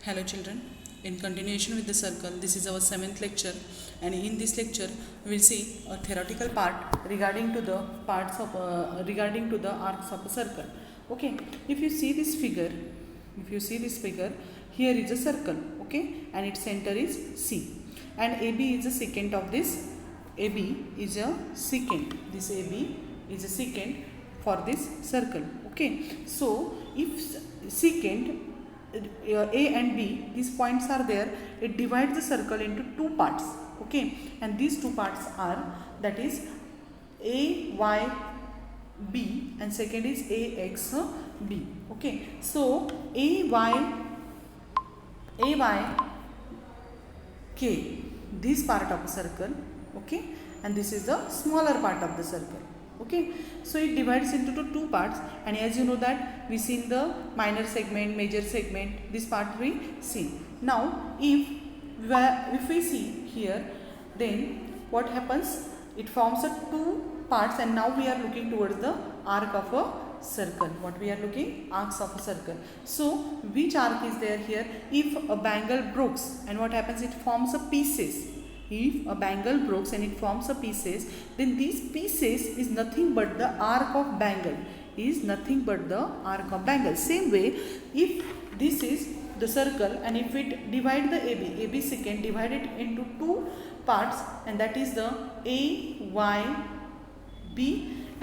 Hello children, in continuation with the circle, this is our 7th lecture, and in this lecture we will see a theoretical part regarding to the arcs of a circle. Okay, if you see this figure, here is a circle, okay, and its center is C, and AB is a secant of this. AB is a secant. This AB is a secant for this circle. Okay, so if secant A and B, these points are there, it divides the circle into two parts. Okay, and these two parts are, that is AYB and second is AXB. Okay, so AYK, this part of the circle, okay, and this is the smaller part of the circle. Okay, so it divides into two parts, and as you know that we seen the minor segment, major segment, this part we see. Now if we see here, then what happens, it forms a two parts, and now we are looking towards the arc of a circle. What we are looking? Arcs of a circle. So which arc is there here? If a bangle breaks, and what happens, it forms a pieces. If a bangle breaks and it forms a pieces, then these pieces is nothing but the arc of bangle, Same way, if this is the circle, and if it divide the AB secant, divide it into two parts, and that is the AYB,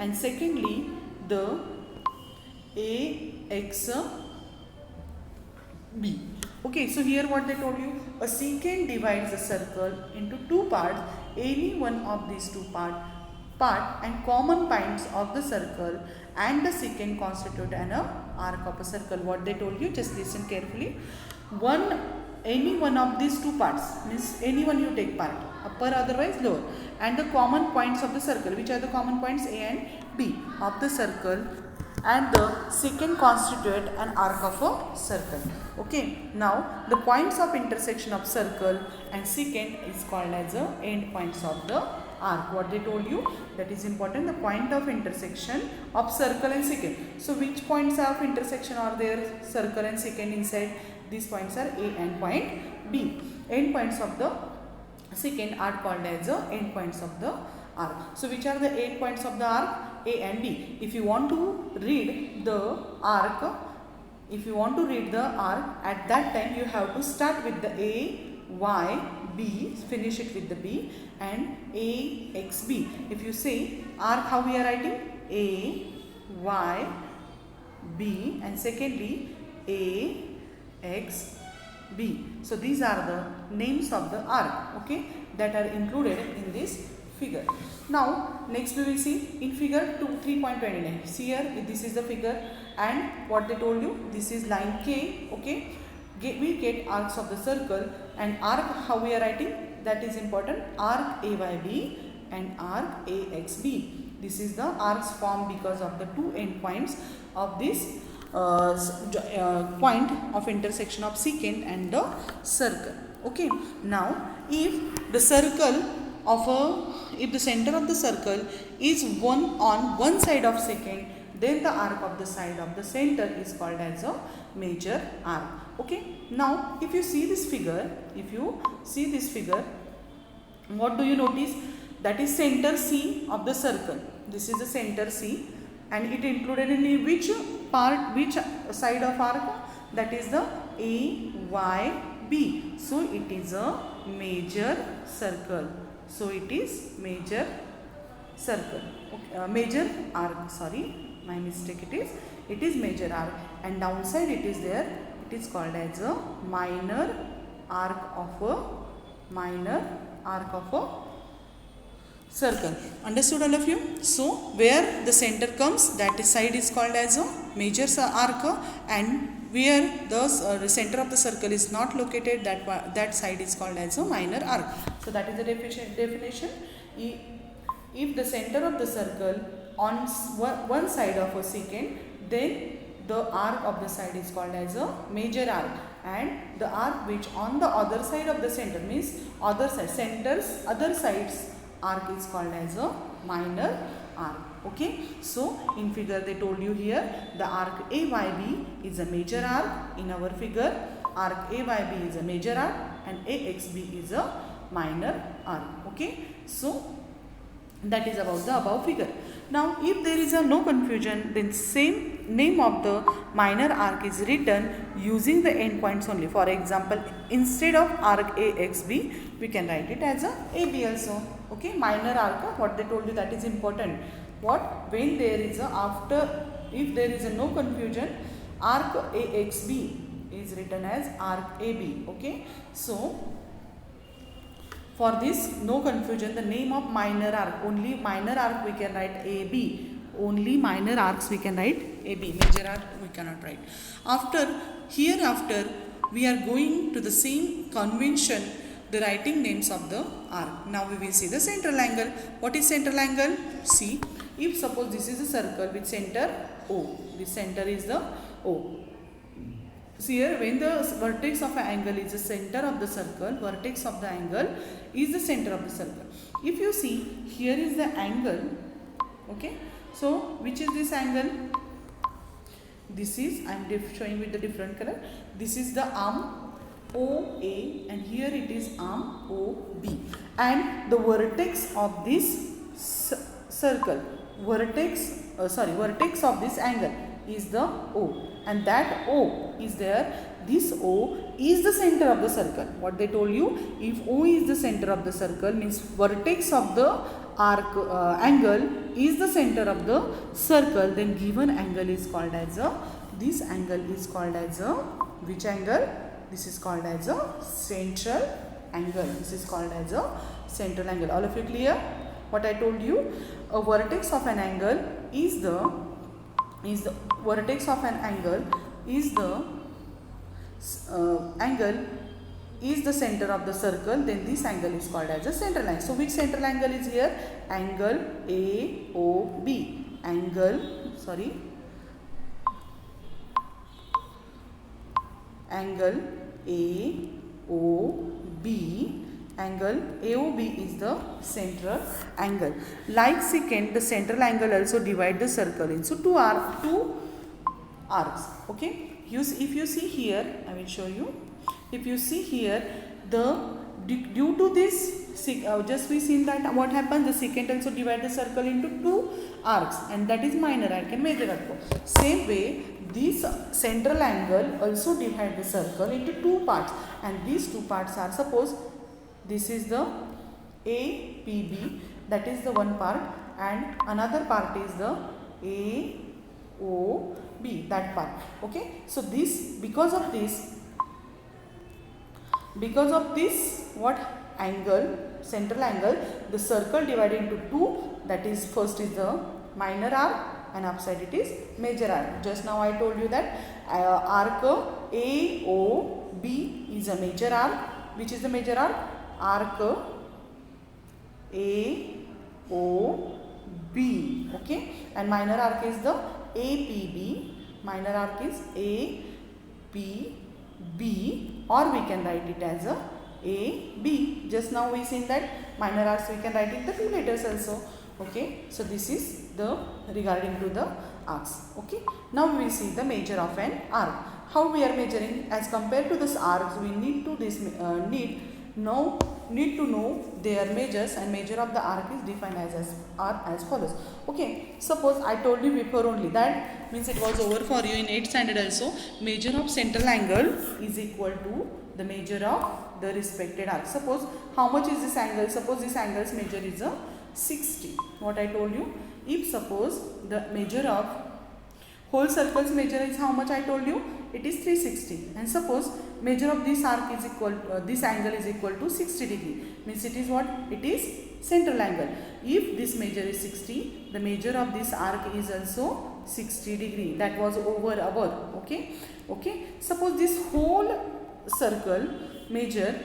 and secondly the AXB. Okay, so here what they told you, a secant divides a circle into two parts. Any one of these two part and common points of the circle and the secant constitute an arc of a circle. What they told you, just listen carefully. Any one of these two parts, means any one you take part, upper otherwise lower, and the common points of the circle. Which are the common points? A and B of the circle, and the secant constitute an arc of a circle. Okay, now the points of intersection of circle and secant is called as the end points of the arc. What they told you, that is important, the point of intersection of circle and secant. So which points of intersection are there? Circle and secant inside. These points are A and point B. End points of the secant are called as the end points of the arc. So which are the end points of the arc? A and B. If you want to read the arc, at that time you have to start with the A, Y, B, finish it with the B, and A, X, B. If you say arc, how we are writing? A, Y, B, and secondly A, X, B. So these are the names of the arc, okay, that are included in this figure. Now next we will see in figure 3.29. See here, this is the figure, and what they told you, this is line K. Okay, we get arcs of the circle, and arc, how we are writing, that is important, arc AYB and arc AXB. This is the arcs formed because of the two end points of this point of intersection of secant and the circle. Okay, now if the center of the circle is on one side of secant, then the arc of the side of the center is called as a major arc. Okay, now if you see this figure, what do you notice? That is center C of the circle. This is the center C, and it included in which side of arc? That is the AYB. So it is a major circle. Okay, major arc, sorry, my mistake, it is major arc, and downside it is there, it is called as a minor arc of a circle. Understood, all of you? So where the center comes, that side is called as a major arc, and where the center of the circle is not located, that side is called as a minor arc. So that is the definition. If the center of the circle on one side of a secant, then the arc of the side is called as a major arc, and the arc which on the other side of the center, means other sides arc is called as a minor arc. Okay, so in figure they told you here the arc AYB is a major arc in our figure, arc AYB is a major arc and AXB is a minor arc. Okay, so that is about the above figure. Now if there is no confusion, then same name of the minor arc is written using the endpoints only. For example, instead of arc AXB, we can write it as a AB also. Okay, minor arc, what they told you, that is important. What? When there is if there is no confusion, arc AXB is written as arc AB. Okay, so for this no confusion, the name of minor arc, only minor arc we can write AB, only minor arcs we can write AB, major arc we cannot write. Hereafter we are going to the same convention, the writing names of the arc. Now we will see the central angle. What is central angle? See, if suppose this is a circle with center O, this center is the O. See here, when the vertex of an angle is the center of the circle, vertex of the angle is the center of the circle. If you see, here is the angle, okay, so which is this angle? This is, I am showing with the different color, this is the arm OA and here it is arm OB, and the vertex of this circle, vertex of this angle is the O, and that O is there. This O is the center of the circle. What they told you, if O is the center of the circle, means vertex of the arc angle is the center of the circle, then given angle is called as a, this angle is called as a, which angle? This is called as a central angle. This is called as a central angle. All of you clear? What I told you, a vertex of an angle is the vertex of an angle is the angle is the center of the circle, then this angle is called as a central angle. So which central angle is here? Angle AOB. Angle AOB. Angle AOB is the central angle. Like secant, the central angle also divide the circle into two arcs. Okay. If you see here, I will show you. If you see here, due to this, just we seen that what happens, the secant also divide the circle into two arcs, and that is minor arc and major arc. Same way, this central angle also divide the circle into two parts, and these two parts are, suppose this is the APB, that is the one part, and another part is the AOB, that part. Okay, so this, because of this what angle, central angle, the circle divided into two, that is, first is the minor arc and upside it is major arc. Just now I told you that arc AOB is a major arc. Which is the major arc? Arc AOB. Okay, and minor arc is the APB. Minor arc is APB, or we can write it as a AB. Just now we seen that minor arcs we can write it the two letters also. Okay, so this is the regarding to the arcs. Okay, now we will see the measure of an arc. How we are measuring? As compared to this arcs, we need to know their measures, and measure of the arc is defined as follows. Okay, suppose I told you before only, that means it was over for you in 8th standard also. Measure of central angle is equal to the measure of the respected arc. Suppose how much is this angle? Suppose this angle's measure is a 60. What I told you, if suppose the measure of whole circle's measure is how much I told you, it is 360, and suppose measure of this arc is equal, this angle is equal to 60 degree, means it is what? It is central angle. If this measure is 60, the measure of this arc is also 60 degree. That was over above. Okay. Okay. Suppose this whole circle measure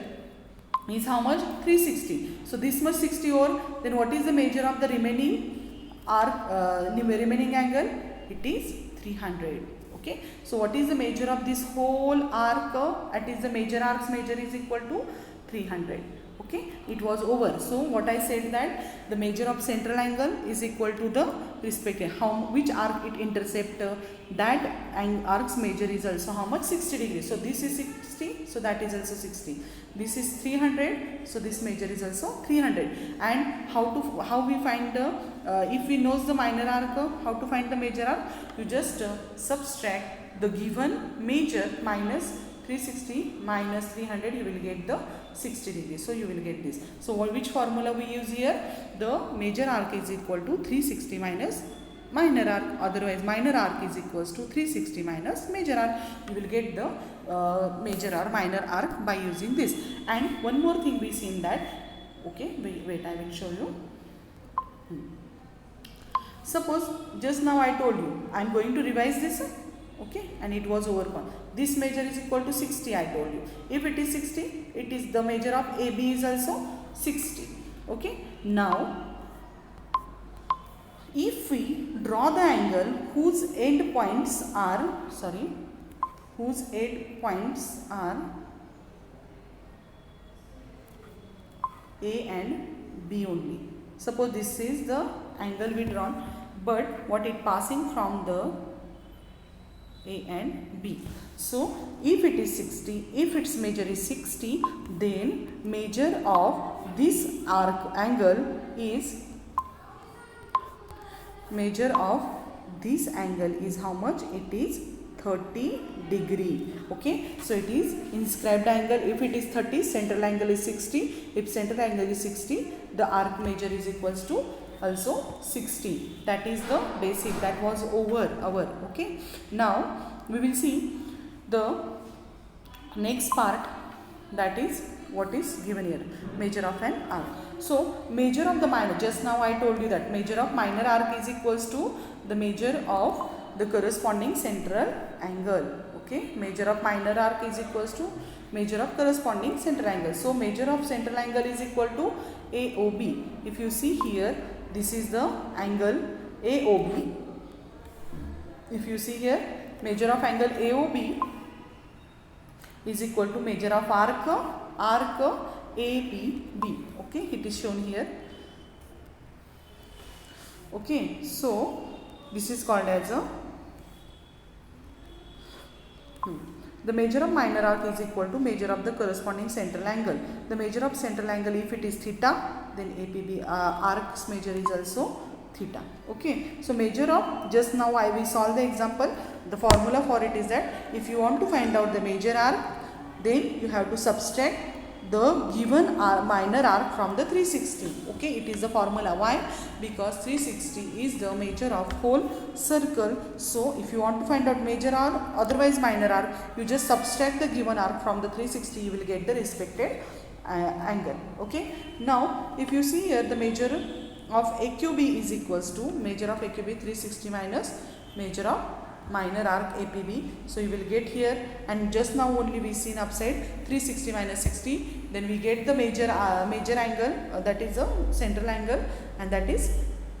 is how much? 360. So this much 60 over, then what is the measure of the remaining arc, remaining angle? It is 300. Okay. So what is the measure of this whole arc? That is the major arc's measure is equal to 300. Okay, it was over. So what I said that the measure of central angle is equal to the respective which arc it intercept, that arc's measure is also how much, 60 degrees. So this is 60, so that is also 60. This is 300, so this measure is also 300. And how we find the if we knows the minor arc, how to find the major arc? You just subtract the given measure minus 360 minus 300, you will get the 60 degrees. So you will get this. So which formula we use here? The major arc is equal to 360 minus minor arc. Otherwise minor arc is equals to 360 minus major arc. You will get the major or minor arc by using this. And one more thing we seen that, okay, wait, I will show you. Suppose just now I told you I am going to revise this, okay, and it was overcome. This measure is equal to 60, I told you. If it is 60, it is the measure of AB is also 60. Okay. Now, if we draw the angle whose end points are, A and B only. Suppose this is the angle we drawn, but what it passing from the A and B. So if it is 60, if its measure is 60, then measure of this arc angle is, measure of this angle is how much? It is 30 degree. Okay, so it is inscribed angle. If it is 30, central angle is 60. If central angle is 60, the arc measure is equals to also 60. That is the basic. That was over our. Okay, now we will see the next part, that is what is given here, measure of an arc. So measure of the minor, just now I told you that measure of minor arc is equals to the measure of the corresponding central angle. Okay, measure of minor arc is equals to measure of corresponding central angle. So measure of central angle is equal to AOB. If you see here, this is the angle AOB. If you see here, measure of angle AOB is equal to measure of arc ABB. Okay, it is shown here. Okay, so this is called as a the measure of minor arc is equal to measure of the corresponding central angle. The measure of central angle, if it is theta, then APB arc's measure is also theta. Okay, so measure of, just now we solve the example. The formula for it is that if you want to find out the major arc, then you have to subtract the given minor arc from the 360. Okay, it is the formula. Why? Because 360 is the measure of whole circle. So if you want to find out major arc, otherwise minor arc, you just subtract the given arc from the 360, you will get the respected angle. Okay, now if you see here, the measure of AQB is equals to measure of AQB 360 minus measure of minor arc APB. So you will get here, and just now only we seen upside 360 minus 60, then we get the major angle, that is the central angle, and that is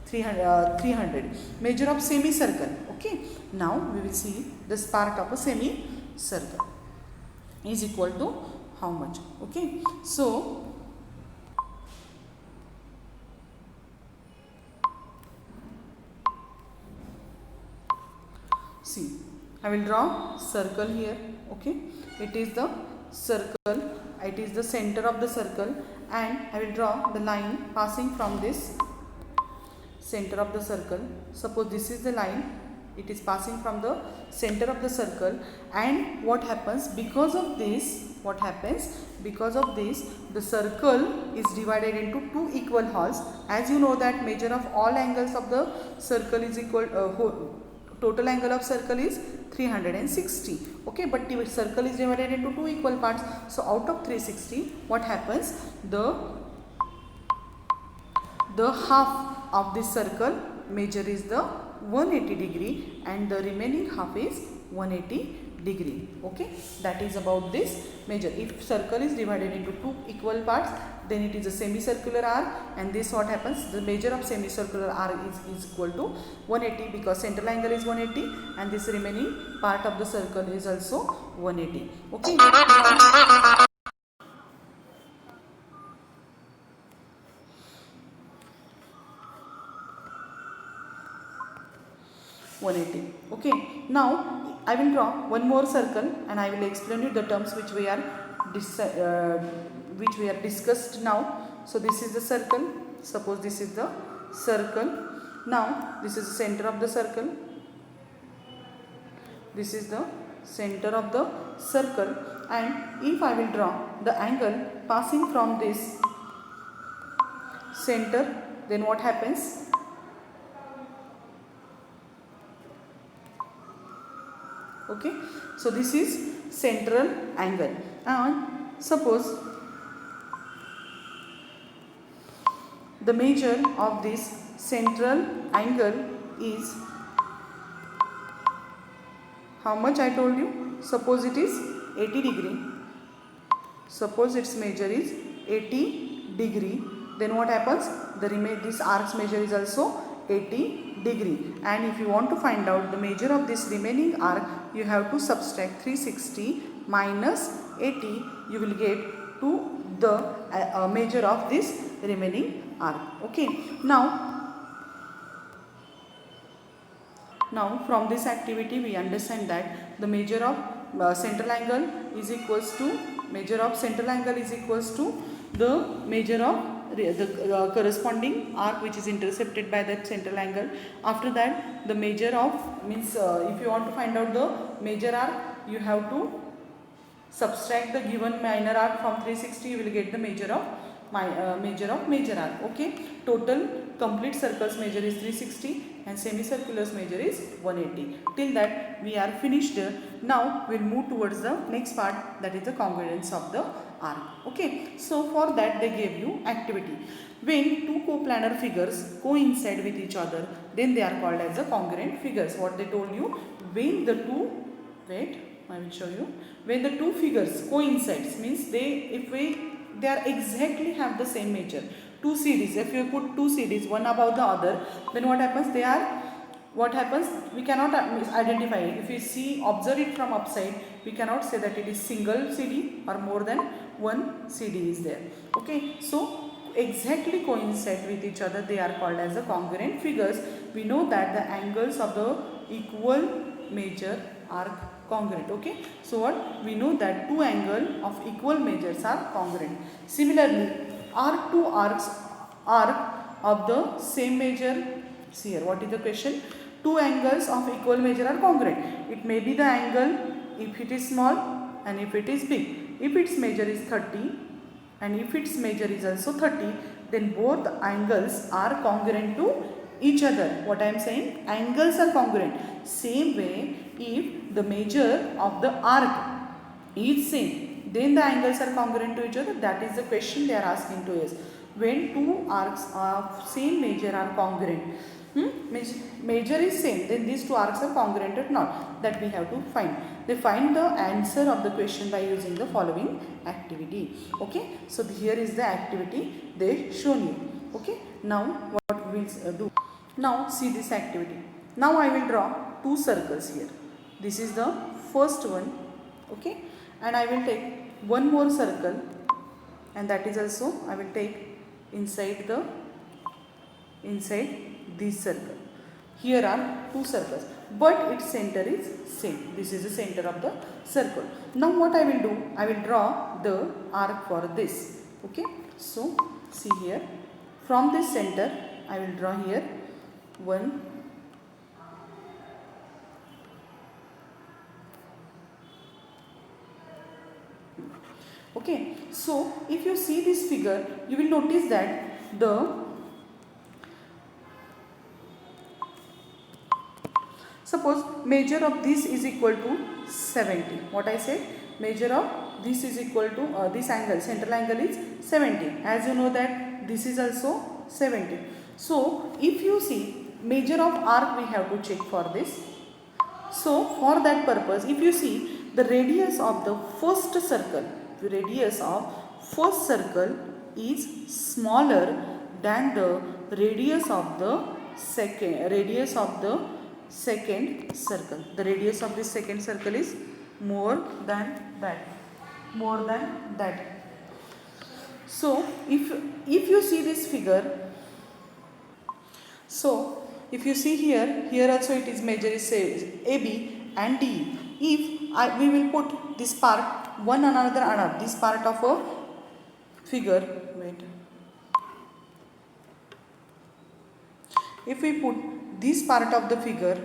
300. Measure of semicircle. Okay, now we will see this part of a semicircle is equal to how much. Okay, so see, I will draw circle here. Okay, it is the circle, it is the center of the circle, and I will draw the line passing from this center of the circle. Suppose this is the line, it is passing from the center of the circle, and what happens because of this, the circle is divided into two equal halves. As you know that measure of all angles of the circle is equal, total angle of circle is 360. Okay, but the circle is divided into two equal parts. So out of 360, what happens? The half of this circle measure is the 180 degree, and the remaining half is 180 degree. Okay, that is about this measure. If circle is divided into two equal parts, then it is a semicircular arc, and this what happens, the measure of semicircular arc is equal to 180, because central angle is 180 and this remaining part of the circle is also 180. Okay, 180. Okay, now I will draw one more circle and I will explain you the terms which we are discussed now. So this is the circle. Suppose this is the circle. Now this is the center of the circle. This is the center of the circle, and if I will draw the angle passing from this center, then what happens? Okay, so this is central angle, and suppose the measure of this central angle is how much I told you. Suppose it is 80 degree. Suppose its measure is 80 degree. Then what happens? This arc's measure is also 80 degree. And if you want to find out the measure of this remaining arc, you have to subtract 360 minus 80. You will get to the measure of this remaining arc. Okay. Now from this activity we understand that the measure of central angle is equals to the measure of the corresponding arc which is intercepted by that central angle. After that, the measure of if you want to find out the major arc, you have to subtract the given minor arc from 360. You will get the measure of major arc. Okay, total complete circle's measure is 360 and semicircular's measure is 180. Till that we are finished. Now we will move towards the next part, that is the congruence of the arc. Okay, so for that they gave you activity. When two coplanar figures coincide with each other, then they are called as the congruent figures. What they told you, when the two I will show you. When the two figures coincides means they are exactly have the same measure. Two CDs, if you put two CDs one above the other, then what happens? We cannot identify it. If you observe it from upside, we cannot say that it is single CD or more than one CD is there. Okay, so exactly coincide with each other, they are called as the congruent figures. We know that the angles of the equal measure are congruent. Okay, so what we know that two angles of equal measures are congruent. Similarly, are two arc of the same measure? See here, what is the question? Two angles of equal measure are congruent. It may be the angle if it is small and if it is big. If its measure is 30 and if its measure is also 30, then both angles are congruent to each other. What I am saying? Angles are congruent. Same way, if the measure of the arc is same, then the angles are congruent to each other. That is the question they are asking to us. When two arcs of same measure are congruent, measure is same, then these two arcs are congruent or not, that we have to find. They find the answer of the question by using the following activity. Okay, so here is the activity they shown you. Okay, now what we will do? Now see this activity. Now I will draw two circles here. This is the first one. Okay, and I will take one more circle, and that is also I will take inside this circle. Here are two circles, but its center is same. This is the center of the circle. Now what I will do? I will draw the arc for this. Okay, so see here, from this center I will draw here one, okay. So if you see this figure, you will notice that suppose measure of this is equal to 70. What I said? Measure of this is equal to this angle, central angle is 70. As you know that this is also 70. So if you see measure of arc, we have to check for this. So for that purpose, if you see the radius of the first circle, is smaller than the radius of the second circle. The radius of this second circle is more than that. So if you see this figure, so if you see here also it is measure is AB and DE. If we will put this part one another, this part of a figure, wait. If we put this part of the figure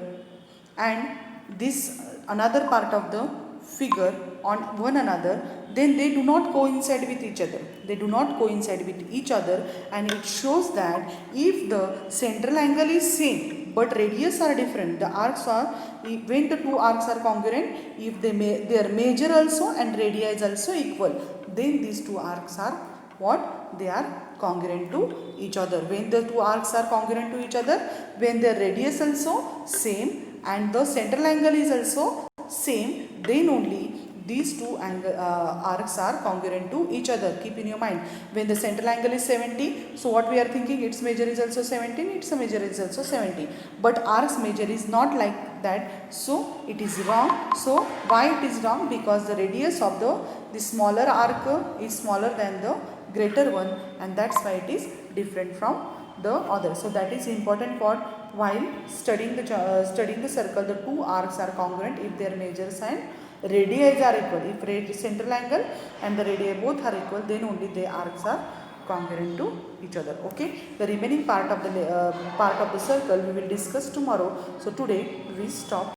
and this another part of the figure on one another, then they do not coincide with each other. They do not coincide with each other, and it shows that if the central angle is same but radius are different, the arcs are, when the two arcs are congruent, if their measure also and radii is also equal, then these two arcs are what? They are congruent to each other. When the two arcs are congruent to each other, when their radius also same and the central angle is also same, then only these two arcs are congruent to each other. Keep in your mind, when the central angle is 70, so what we are thinking, its measure is also 17, its measure is also 70, but arc's measure is not like that, so it is wrong. So why it is wrong? Because the radius of the smaller arc is smaller than the greater one, and that's why it is different from the other. So that is important for while studying the circle. The two arcs are congruent if their measures and radii are equal. If central angle and the radii both are equal, then only the arcs are congruent to each other. Okay, the remaining part of the circle we will discuss tomorrow. So today we stop.